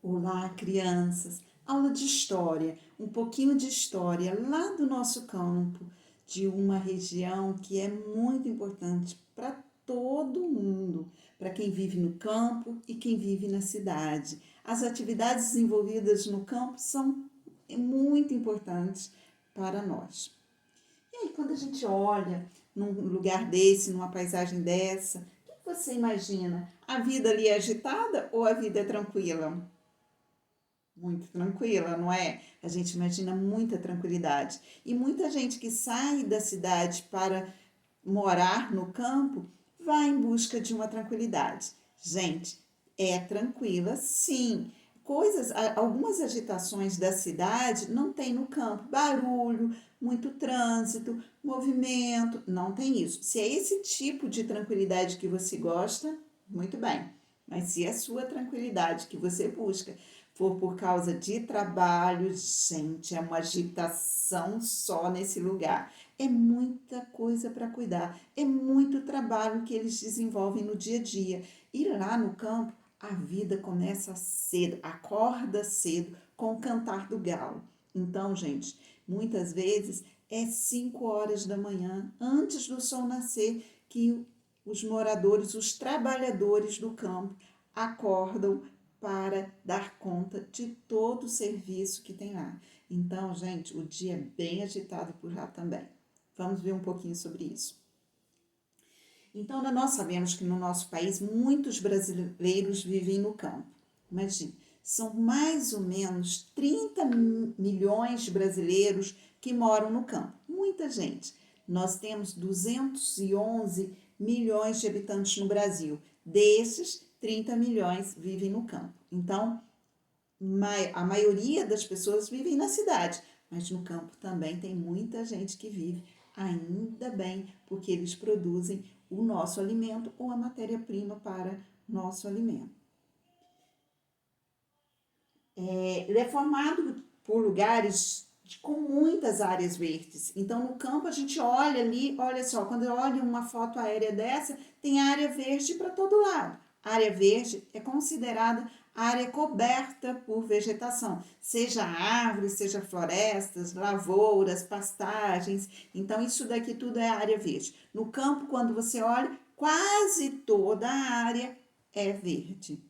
Olá, crianças! Aula de história, um pouquinho de história lá do nosso campo, de uma região que é muito importante para todo mundo, para quem vive no campo e quem vive na cidade. As atividades desenvolvidas no campo são muito importantes para nós. E aí, quando a gente olha num lugar desse, numa paisagem dessa, o que você imagina? A vida ali é agitada ou a vida é tranquila? Muito tranquila, não é? A gente imagina muita tranquilidade. E muita gente que sai da cidade para morar no campo vai em busca de uma tranquilidade. Gente, é tranquila, sim. Algumas agitações da cidade não tem no campo. Barulho, muito trânsito, movimento, não tem isso. Se é esse tipo de tranquilidade que você gosta, muito bem. Mas se é a sua tranquilidade que você busca for por causa de trabalho, gente, é uma agitação só nesse lugar. É muita coisa para cuidar, é muito trabalho que eles desenvolvem no dia a dia. E lá no campo, a vida começa cedo, acorda cedo com o cantar do galo. Então, gente, muitas vezes é 5 horas da manhã, antes do sol nascer, que os moradores, os trabalhadores do campo acordam para dar conta de todo o serviço que tem lá. Então, gente, o dia é bem agitado por lá também. Vamos ver um pouquinho sobre isso. Então, nós sabemos que no nosso país muitos brasileiros vivem no campo. Imagine, são mais ou menos 30 milhões de brasileiros que moram no campo. Muita gente. Nós temos 211 milhões de habitantes no Brasil. Desses, 30 milhões vivem no campo. Então, a maioria das pessoas vivem na cidade, mas no campo também tem muita gente que vive, ainda bem, porque eles produzem o nosso alimento ou a matéria-prima para nosso alimento. Ele é formado por lugares com muitas áreas verdes. Então, no campo, a gente olha ali, olha só, quando eu olho uma foto aérea dessa, tem área verde para todo lado. A área verde é considerada área coberta por vegetação, seja árvores, seja florestas, lavouras, pastagens. Então, isso daqui tudo é área verde. No campo, quando você olha, quase toda a área é verde.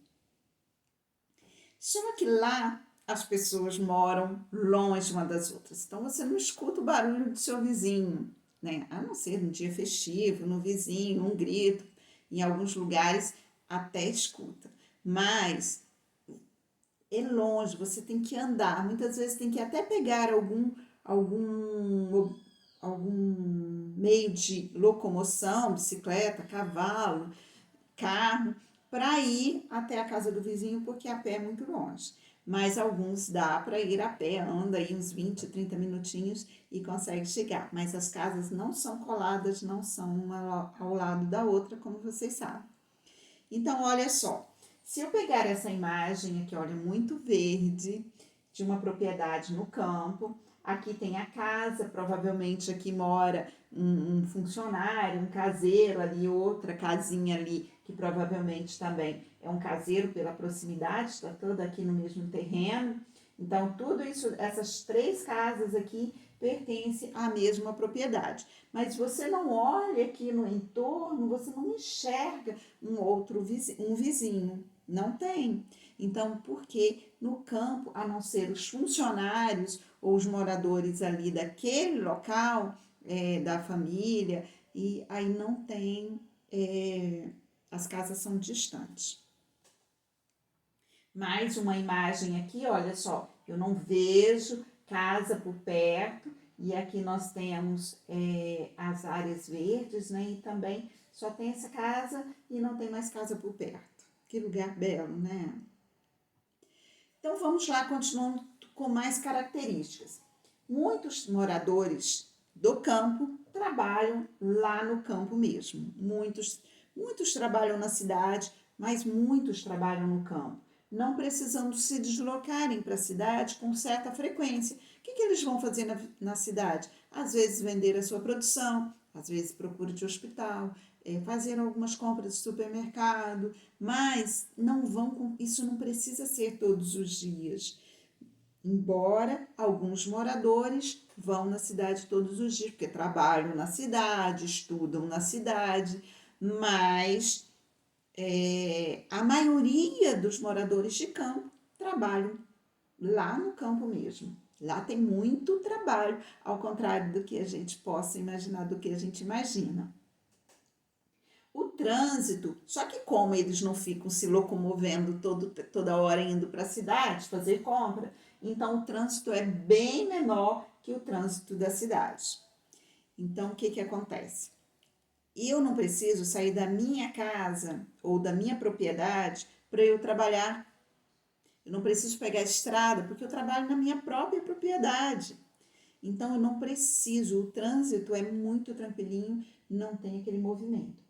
Só que lá as pessoas moram longe uma das outras. Então você não escuta o barulho do seu vizinho, né? A não ser no dia festivo, no vizinho, um grito. Em alguns lugares até escuta. Mas é longe, você tem que andar. Muitas vezes tem que até pegar algum meio de locomoção, bicicleta, cavalo, carro, para ir até a casa do vizinho, porque a pé é muito longe. Mas alguns dá para ir a pé, anda aí uns 20, 30 minutinhos e consegue chegar. Mas as casas não são coladas, não são uma ao lado da outra, como vocês sabem. Então, olha só, se eu pegar essa imagem aqui, olha, muito verde, de uma propriedade no campo, aqui tem a casa, provavelmente aqui mora um funcionário, um caseiro ali, outra casinha ali, que provavelmente também é um caseiro pela proximidade, está toda aqui no mesmo terreno. Então, tudo isso, essas 3 casas aqui pertencem à mesma propriedade. Mas você não olha aqui no entorno, você não enxerga um vizinho. Não tem. Então, porque no campo, a não ser os funcionários ou os moradores ali daquele local, da família, e aí não tem, as casas são distantes. Mais uma imagem aqui, olha só, eu não vejo casa por perto, e aqui nós temos as áreas verdes, né? E também só tem essa casa e não tem mais casa por perto. Que lugar belo, né? Então vamos lá, continuando com mais características. Muitos moradores do campo trabalham lá no campo mesmo. Muitos trabalham na cidade, mas muitos trabalham no campo, não precisando se deslocarem para a cidade com certa frequência. O que eles vão fazer na cidade? Às vezes vender a sua produção, às vezes procura de hospital, fazer algumas compras de supermercado, mas isso não precisa ser todos os dias. Embora alguns moradores vão na cidade todos os dias, porque trabalham na cidade, estudam na cidade, mas a maioria dos moradores de campo trabalham lá no campo mesmo. Lá tem muito trabalho, ao contrário do que a gente possa imaginar, do que a gente imagina. O trânsito, só que como eles não ficam se locomovendo toda hora indo para a cidade fazer compra, então o trânsito é bem menor que o trânsito da cidade. Então, o que acontece? Eu não preciso sair da minha casa ou da minha propriedade para eu trabalhar. Eu não preciso pegar a estrada porque eu trabalho na minha própria propriedade. Então, eu não preciso, o trânsito é muito tranquilinho, não tem aquele movimento.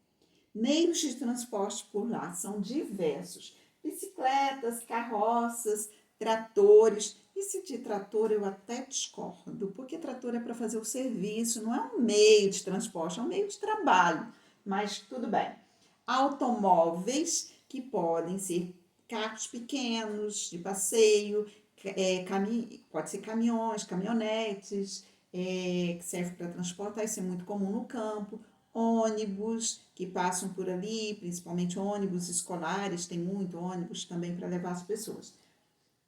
Meios de transporte por lá são diversos. Bicicletas, carroças, tratores. Esse de trator eu até discordo, porque trator é para fazer o serviço, não é um meio de transporte, é um meio de trabalho. Mas tudo bem. Automóveis que podem ser carros pequenos, de passeio, pode ser caminhões, caminhonetes, que servem para transportar, isso é muito comum no campo. Ônibus que passam por ali, principalmente ônibus escolares, tem muito ônibus também para levar as pessoas.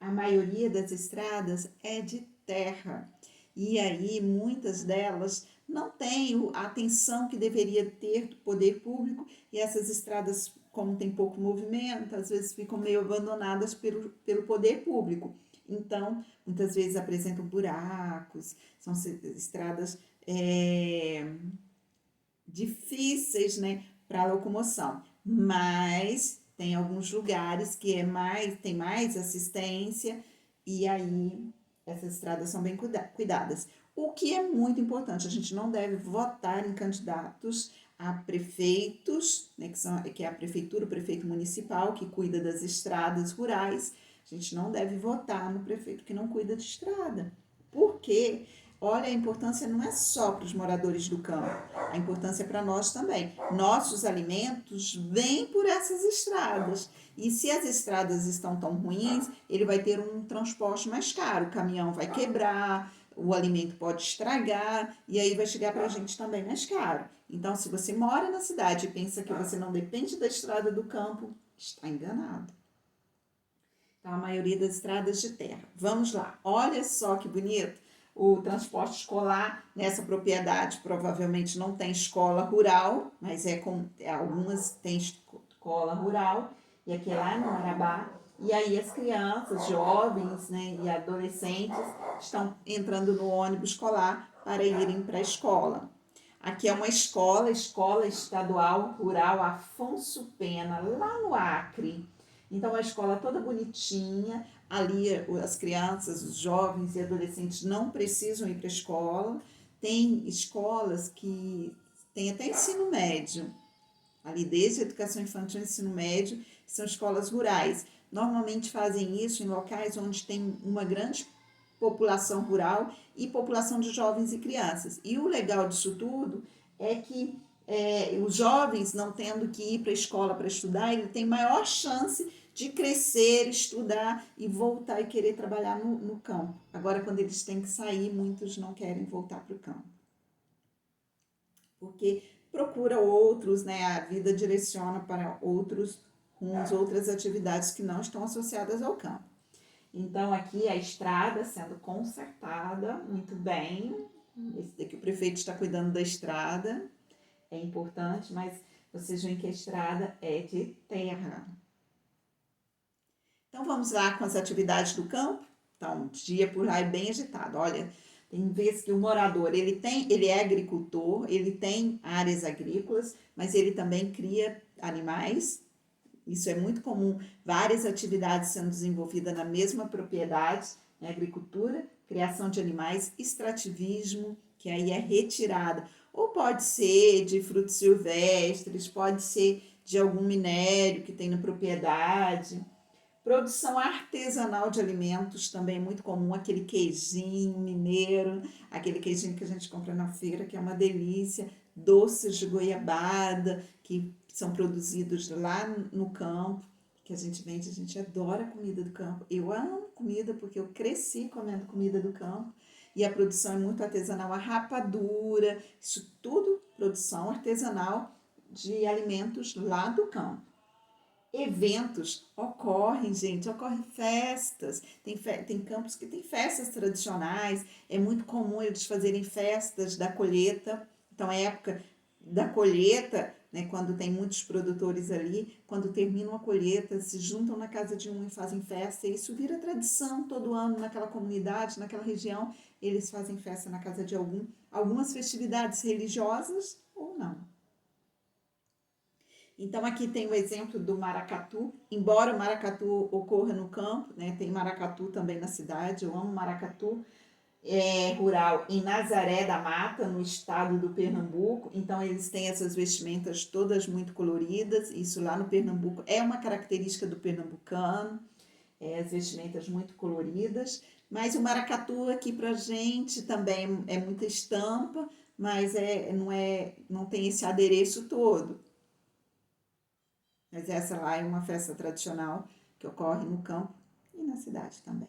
A maioria das estradas é de terra e aí muitas delas não têm a atenção que deveria ter do poder público e essas estradas, como tem pouco movimento, às vezes ficam meio abandonadas pelo poder público. Então, muitas vezes apresentam buracos, são estradas difíceis, né, para locomoção, mas tem alguns lugares que tem mais assistência e aí essas estradas são bem cuidadas. O que é muito importante, a gente não deve votar em candidatos a prefeitos, né, que é a prefeitura, o prefeito municipal, que cuida das estradas rurais. A gente não deve votar no prefeito que não cuida de estrada. Por quê? Olha, a importância não é só para os moradores do campo, a importância é para nós também. Nossos alimentos vêm por essas estradas. E se as estradas estão tão ruins, ele vai ter um transporte mais caro. O caminhão vai quebrar, o alimento pode estragar e aí vai chegar para a gente também mais caro. Então, se você mora na cidade e pensa que você não depende da estrada do campo, está enganado. Então, a maioria das estradas de terra. Vamos lá, olha só que bonito. O transporte escolar nessa propriedade provavelmente não tem escola rural, mas algumas têm escola rural, e aqui é lá no Marabá. E aí as crianças, jovens, né, e adolescentes estão entrando no ônibus escolar para irem para a escola. Aqui é uma escola estadual rural Afonso Pena, lá no Acre. Então, a escola toda bonitinha, ali as crianças, os jovens e adolescentes não precisam ir para a escola. Tem escolas que têm até ensino médio, ali desde a educação infantil e ensino médio, que são escolas rurais. Normalmente fazem isso em locais onde tem uma grande população rural e população de jovens e crianças. E o legal disso tudo é que os jovens, não tendo que ir para a escola para estudar, ele tem maior chance de crescer, estudar e voltar e querer trabalhar no campo. Agora, quando eles têm que sair, muitos não querem voltar para o campo. Porque procura outros, né? A vida direciona para outros rumos, outras atividades que não estão associadas ao campo. Então, aqui a estrada sendo consertada muito bem. Esse daqui o prefeito está cuidando da estrada, é importante, mas vocês veem que a estrada é de terra. Então, vamos lá com as atividades do campo? Então, dia por lá é bem agitado. Olha, tem vezes que o morador, ele é agricultor, ele tem áreas agrícolas, mas ele também cria animais. Isso é muito comum, várias atividades sendo desenvolvidas na mesma propriedade, né? Agricultura, criação de animais, extrativismo, que aí é retirada, ou pode ser de frutos silvestres, pode ser de algum minério que tem na propriedade. Produção artesanal de alimentos, também muito comum, aquele queijinho mineiro, aquele queijinho que a gente compra na feira, que é uma delícia, doces de goiabada, que são produzidos lá no campo, que a gente vende. A gente adora comida do campo. Eu amo comida porque eu cresci comendo comida do campo. E a produção é muito artesanal. A rapadura, isso tudo produção artesanal de alimentos lá do campo. Eventos ocorrem, gente, ocorrem festas, tem campos que tem festas tradicionais, é muito comum eles fazerem festas da colheita. Então, é época da colheita, né, quando tem muitos produtores ali, quando terminam a colheita, se juntam na casa de um e fazem festa, e isso vira tradição todo ano naquela comunidade, naquela região, eles fazem festa na casa de algum, algumas festividades religiosas ou não. Então, aqui tem o exemplo do maracatu. Embora o maracatu ocorra no campo, né, tem maracatu também na cidade. Eu amo maracatu. É rural em Nazaré da Mata, no estado do Pernambuco. Então, eles têm essas vestimentas todas muito coloridas. Isso lá no Pernambuco é uma característica do pernambucano. As vestimentas muito coloridas. Mas o maracatu aqui pra gente também é muita estampa, mas não tem esse adereço todo. Mas essa lá é uma festa tradicional que ocorre no campo e na cidade também.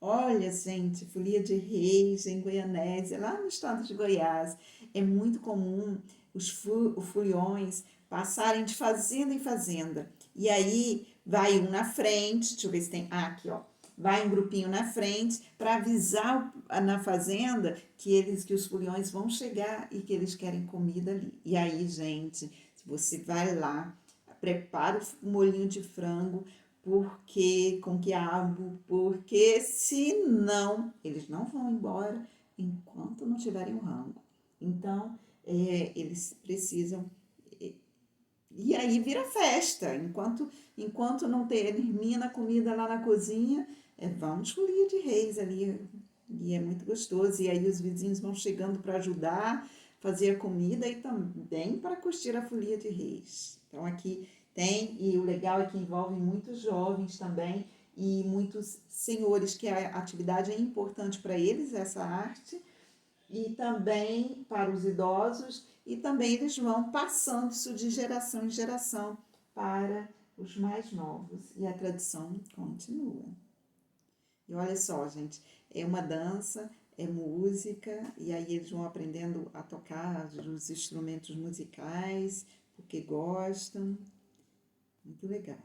Olha, gente, folia de reis em Goianésia, lá no estado de Goiás. É muito comum os foliões passarem de fazenda em fazenda. E aí vai um na frente, deixa eu ver se tem. Ah, aqui, ó. Vai um grupinho na frente para avisar na fazenda que os foliões vão chegar e que eles querem comida ali. E aí, gente, se você vai lá, prepara o molhinho de frango, porque com quiabo, porque senão eles não vão embora enquanto não tiverem o rango. Então, eles precisam. E aí vira festa. Enquanto não termina a comida lá na cozinha, vamos folia de reis ali. E é muito gostoso. E aí os vizinhos vão chegando para ajudar, fazer a comida e também para curtir a folia de reis. Então aqui tem, e o legal é que envolve muitos jovens também e muitos senhores, que a atividade é importante para eles, essa arte, e também para os idosos, e também eles vão passando isso de geração em geração para os mais novos, e a tradição continua. E olha só, gente, é uma dança, é música, e aí eles vão aprendendo a tocar os instrumentos musicais, porque gostam. Muito legal.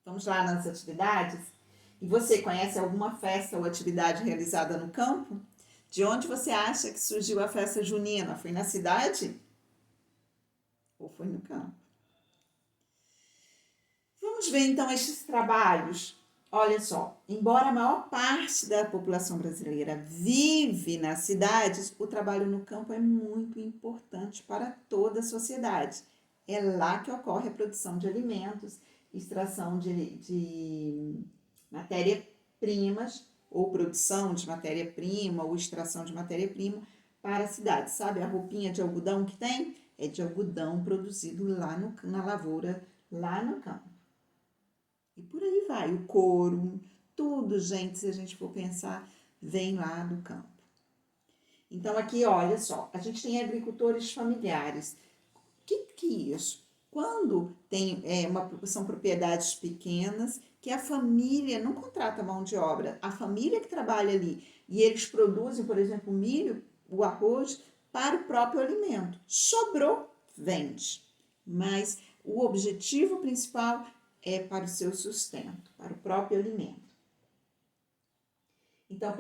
Vamos lá nas atividades? E você conhece alguma festa ou atividade realizada no campo? De onde você acha que surgiu a festa junina? Foi na cidade ou foi no campo? Vamos ver então estes trabalhos. Olha só, embora a maior parte da população brasileira vive nas cidades, o trabalho no campo é muito importante para toda a sociedade. É lá que ocorre a produção de alimentos, extração de matéria-primas, ou produção de matéria-prima, ou extração de matéria-prima para a cidade. Sabe a roupinha de algodão que tem? É de algodão produzido lá na lavoura, lá no campo. E por aí vai, o couro, tudo, gente, se a gente for pensar, vem lá do campo. Então aqui, olha só, a gente tem agricultores familiares. O que é isso? Quando são propriedades pequenas, que a família não contrata mão de obra, a família que trabalha ali, e eles produzem, por exemplo, o milho, o arroz, para o próprio alimento. Sobrou, vende. Mas o objetivo principal é para o seu sustento, para o próprio alimento. Então,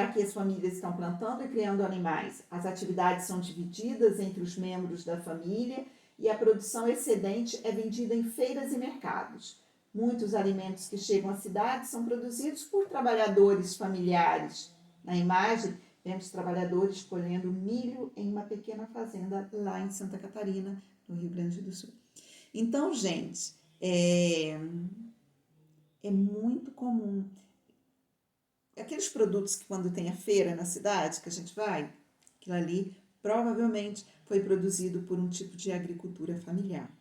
aqui as famílias estão plantando e criando animais. As atividades são divididas entre os membros da família e a produção excedente é vendida em feiras e mercados. Muitos alimentos que chegam à cidade são produzidos por trabalhadores familiares. Na imagem, vemos trabalhadores colhendo milho em uma pequena fazenda lá em Santa Catarina, no Rio Grande do Sul. Então, gente, é muito comum. Aqueles produtos que quando tem a feira na cidade, que a gente vai, aquilo ali provavelmente foi produzido por um tipo de agricultura familiar.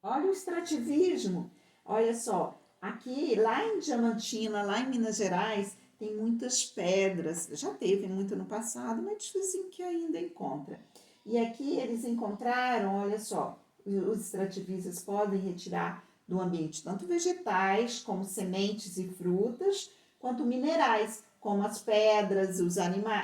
Olha o extrativismo, olha só, aqui lá em Diamantina, lá em Minas Gerais, tem muitas pedras. Já teve muito no passado, mas dizem que ainda encontra. E aqui eles encontraram, olha só, os extrativistas podem retirar do ambiente tanto vegetais, como sementes e frutas, quanto minerais, como as pedras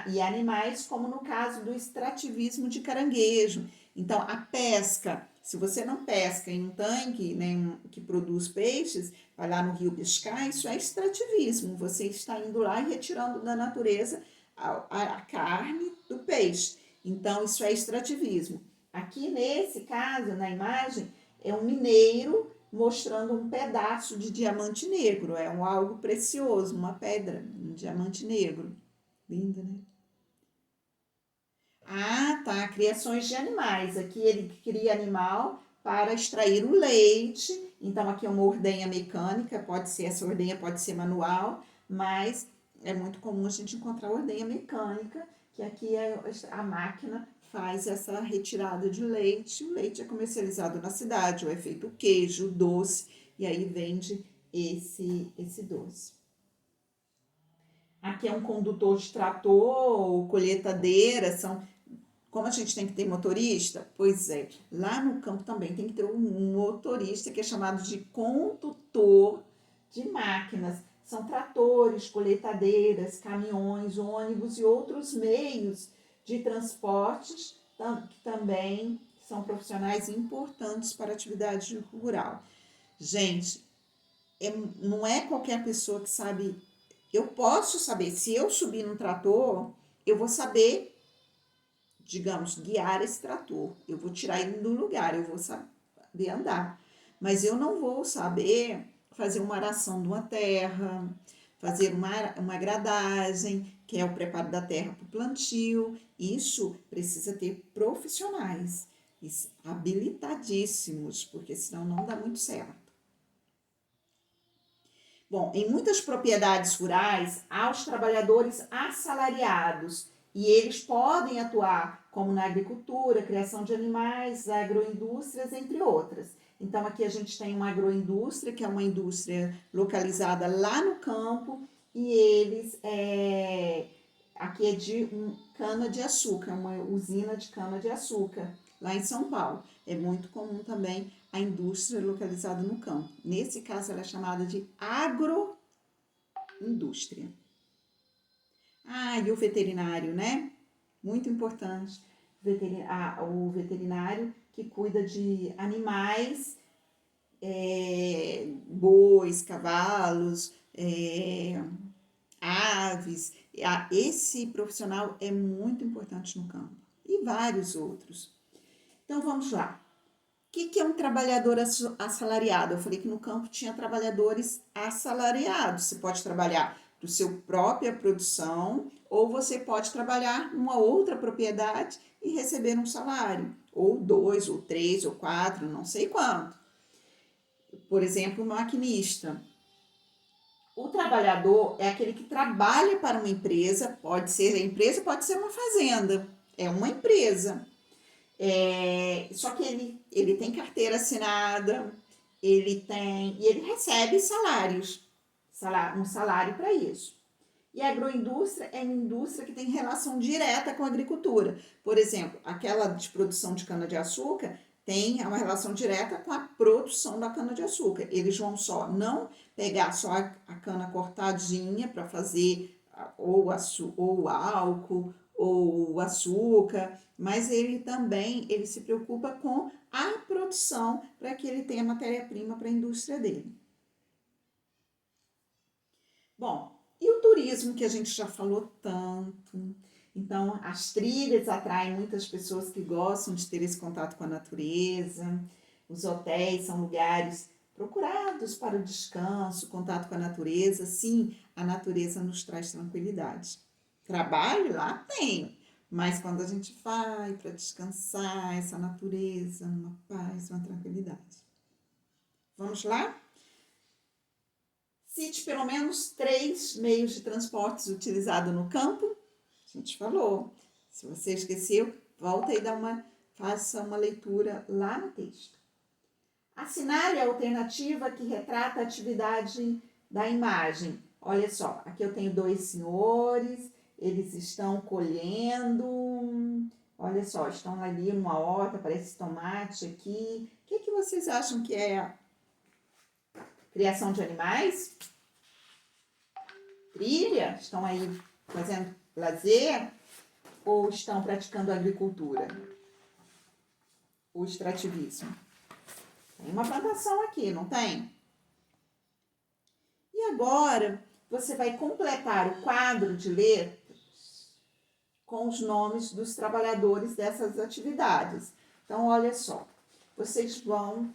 e animais, como no caso do extrativismo de caranguejo. Então, a pesca, se você não pesca em um tanque, né, que produz peixes, vai lá no rio pescar, isso é extrativismo. Você está indo lá e retirando da natureza a carne do peixe. Então, isso é extrativismo. Aqui, nesse caso, na imagem, é um mineiro mostrando um pedaço de diamante negro. É algo precioso, uma pedra, um diamante negro. Linda, né? Ah, tá. Criações de animais. Aqui ele cria animal para extrair o leite. Então, aqui é uma ordenha mecânica, pode ser, essa ordenha pode ser manual, mas é muito comum a gente encontrar ordenha mecânica, que aqui a máquina faz essa retirada de leite. O leite é comercializado na cidade, ou é feito queijo, doce, e aí vende esse doce. Aqui é um condutor de trator, colheitadeira, como a gente tem que ter motorista, pois é, lá no campo também tem que ter um motorista que é chamado de condutor de máquinas. São tratores, colheitadeiras, caminhões, ônibus e outros meios de transportes que também são profissionais importantes para a atividade rural. Gente, não é qualquer pessoa que sabe. Eu posso saber, se eu subir num trator, eu vou saber, digamos, guiar esse trator. Eu vou tirar ele do lugar, eu vou saber andar. Mas eu não vou saber fazer uma aração de uma terra, fazer uma gradagem, que é o preparo da terra para o plantio. Isso precisa ter profissionais habilitadíssimos, porque senão não dá muito certo. Bom, em muitas propriedades rurais, há os trabalhadores assalariados e eles podem atuar como na agricultura, criação de animais, agroindústrias, entre outras. Então, aqui a gente tem uma agroindústria, que é uma indústria localizada lá no campo, e aqui é de cana-de-açúcar, uma usina de cana-de-açúcar, lá em São Paulo. É muito comum também a indústria localizada no campo. Nesse caso, ela é chamada de agroindústria. Ah, e o veterinário, né? Muito importante. O veterinário que cuida de animais, bois, cavalos, aves. Esse profissional é muito importante no campo. E vários outros. Então, vamos lá. O que é um trabalhador assalariado? Eu falei que no campo tinha trabalhadores assalariados. Você pode trabalhar para sua própria produção ou você pode trabalhar numa outra propriedade e receber um salário, ou 2, ou 3, ou 4, não sei quanto. Por exemplo, o maquinista. O trabalhador é aquele que trabalha para uma empresa, pode ser a empresa, pode ser uma fazenda, é uma empresa. Só que ele tem carteira assinada, e ele recebe um salário para isso. E a agroindústria é uma indústria que tem relação direta com a agricultura. Por exemplo, aquela de produção de cana-de-açúcar tem uma relação direta com a produção da cana-de-açúcar. Eles vão não pegar só a cana cortadinha para fazer ou álcool ou o açúcar, mas ele se preocupa com a produção para que ele tenha matéria-prima para a indústria dele. Bom, e o turismo que a gente já falou tanto? Então, as trilhas atraem muitas pessoas que gostam de ter esse contato com a natureza. Os hotéis são lugares procurados para o descanso, contato com a natureza. Sim, a natureza nos traz tranquilidade. Trabalho lá tem, mas quando a gente vai para descansar, essa natureza, uma paz, uma tranquilidade. Vamos lá? Cite pelo menos 3 meios de transportes utilizados no campo. A gente falou. Se você esqueceu, volta e faça uma leitura lá no texto. Assinale a alternativa que retrata a atividade da imagem. Olha só, aqui eu tenho 2 senhores, eles estão colhendo, olha só, estão ali numa horta, parece tomate aqui. O que vocês acham que é criação de animais? Trilha? Estão aí fazendo lazer ou estão praticando agricultura? O extrativismo. Tem uma plantação aqui, não tem? E agora você vai completar o quadro de letras com os nomes dos trabalhadores dessas atividades. Então, olha só, vocês vão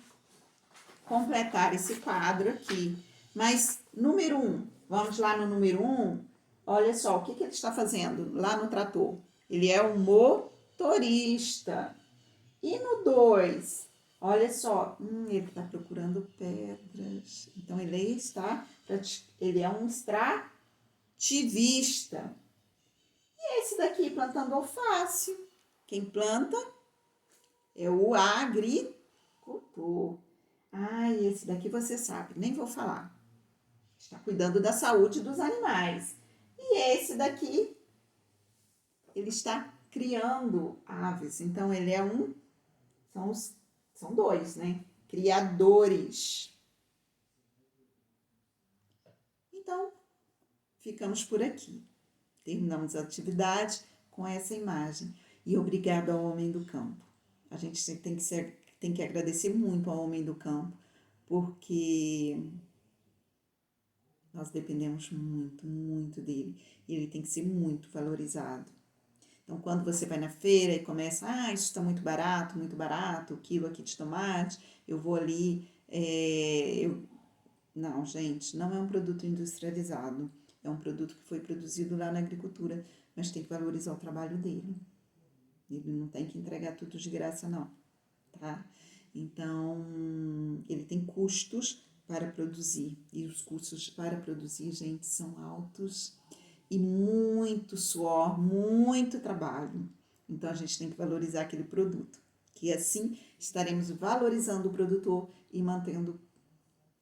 completar esse quadro aqui. Mas, número 1, vamos lá no número 1, olha só, o que ele está fazendo lá no trator? Ele é um motorista. E no 2, olha só, ele está procurando pedras. Então, ele é um extrativista. E esse daqui plantando alface. Quem planta é o agricultor. E esse daqui você sabe, nem vou falar. Está cuidando da saúde dos animais. E esse daqui, ele está criando aves. Então, ele é são 2, né? Criadores. Então, ficamos por aqui. Terminamos a atividade com essa imagem. E obrigado ao homem do campo. A gente tem que agradecer muito ao homem do campo, porque nós dependemos muito, muito dele. E ele tem que ser muito valorizado. Então, quando você vai na feira e começa, isso está muito barato, o quilo aqui de tomate, eu vou ali, Não, gente, não é um produto industrializado. É um produto que foi produzido lá na agricultura, mas tem que valorizar o trabalho dele. Ele não tem que entregar tudo de graça, não, tá? Então, ele tem custos para produzir. E os custos para produzir, gente, são altos e muito suor, muito trabalho. Então, a gente tem que valorizar aquele produto, que assim estaremos valorizando o produtor e mantendo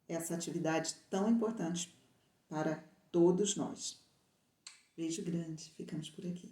essa atividade tão importante para todos nós. Beijo grande, ficamos por aqui.